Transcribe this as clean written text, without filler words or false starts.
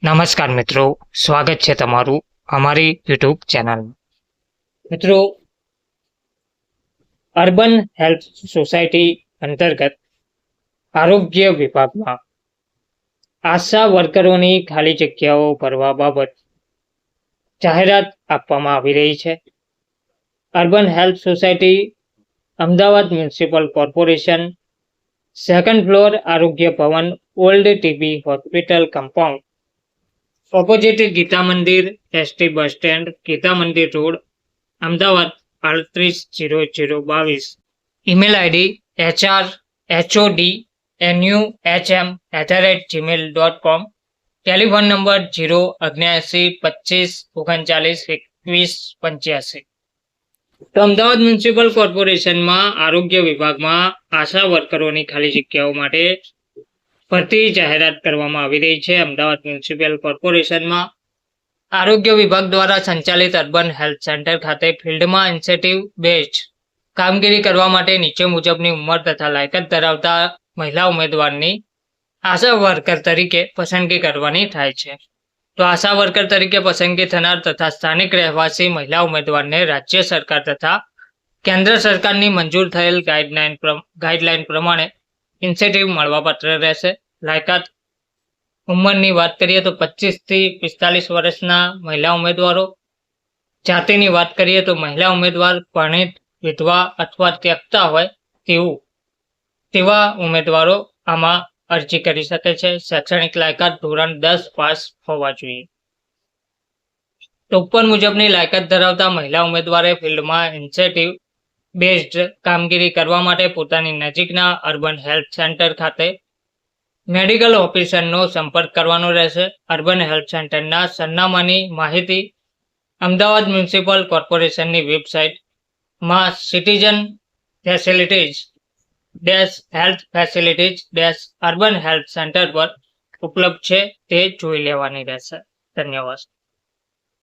નમસ્કાર મિત્રો, સ્વાગત છે તમારું અમારી યુટ્યુબ ચેનલમાં. મિત્રો, અર્બન હેલ્થ સોસાયટી અંતર્ગત આરોગ્ય વિભાગમાં આશા વર્કરોની ખાલી જગ્યાઓ ભરવા બાબત જાહેરાત આપવામાં આવી રહી છે. Urban health society, Ahmedabad municipal corporation, 2nd floor, Arogya Bhavan, old TB hospital compound, opposite Gita Mandir, ST bus stand, Gita Mandir road, Ahmedabad 380022. Email ID HRHODNUHM@gmail.com. Telephone number 07925392185. તો અમદાવાદ મ્યુનિસિપલ કોર્પોરેશનમાં આરોગ્ય વિભાગમાં આશા વર્કરોની ખાલી જગ્યાઓ માટે ભરતી જાહેરાત કરવામાં આવી રહી છે. અમદાવાદ મ્યુનિસિપલ કોર્પોરેશનમાં આરોગ્ય વિભાગ દ્વારા સંચાલિત અર્બન હેલ્થ સેન્ટર ખાતે ફિલ્ડમાં ઇન્સેન્ટિવ બેઝડ કામગીરી કરવા માટે નીચે મુજબની ઉંમર તથા લાયકાત ધરાવતા મહિલા ઉમેદવારની આશા વર્કર તરીકે પસંદગી કરવાની થાય છે. તો આશા વર્કર તરીકે પસંદગી થનાર તથા સ્થાનિક રહેવાસી મહિલા ઉમેદવારને રાજ્ય સરકાર તથા કેન્દ્ર સરકારની મંજૂર થયેલ ગાઈડલાઈન પ્રમાણે ઇન્સેન્ટિવ મળવાપાત્ર રહેશે. લાયકાત ઉંમરની વાત કરીએ તો 25 થી 45 વર્ષના મહિલા ઉમેદવારો. જાતિની વાત કરીએ તો મહિલા ઉમેદવાર પરણિત, વિધવા અથવા ત્યક્તા હોય તેવા ઉમેદવારો આમાં અરજી કરી શકે છે. શૈક્ષણિક લાયકાત ધોરણ 10 પાસ હોવા જોઈએ. તો ઉપર મુજબની લાયકાત ધરાવતા મહિલા ઉમેદવારે ફિલ્ડમાં ઇન્સેન્ટિવ બેઝડ કામગીરી કરવા માટે પોતાની નજીકના અર્બન હેલ્થ સેન્ટર ખાતે મેડિકલ ઓફિસરનો સંપર્ક કરવાનો રહેશે. અર્બન હેલ્થ સેન્ટરના સરનામાની માહિતી અમદાવાદ મ્યુનિસિપલ કોર્પોરેશનની વેબસાઇટમાં citizen facilities health facilities urban health centre પર ઉપલબ્ધ છે તે જોઈ લેવાની રહેશે. ધન્યવાદ.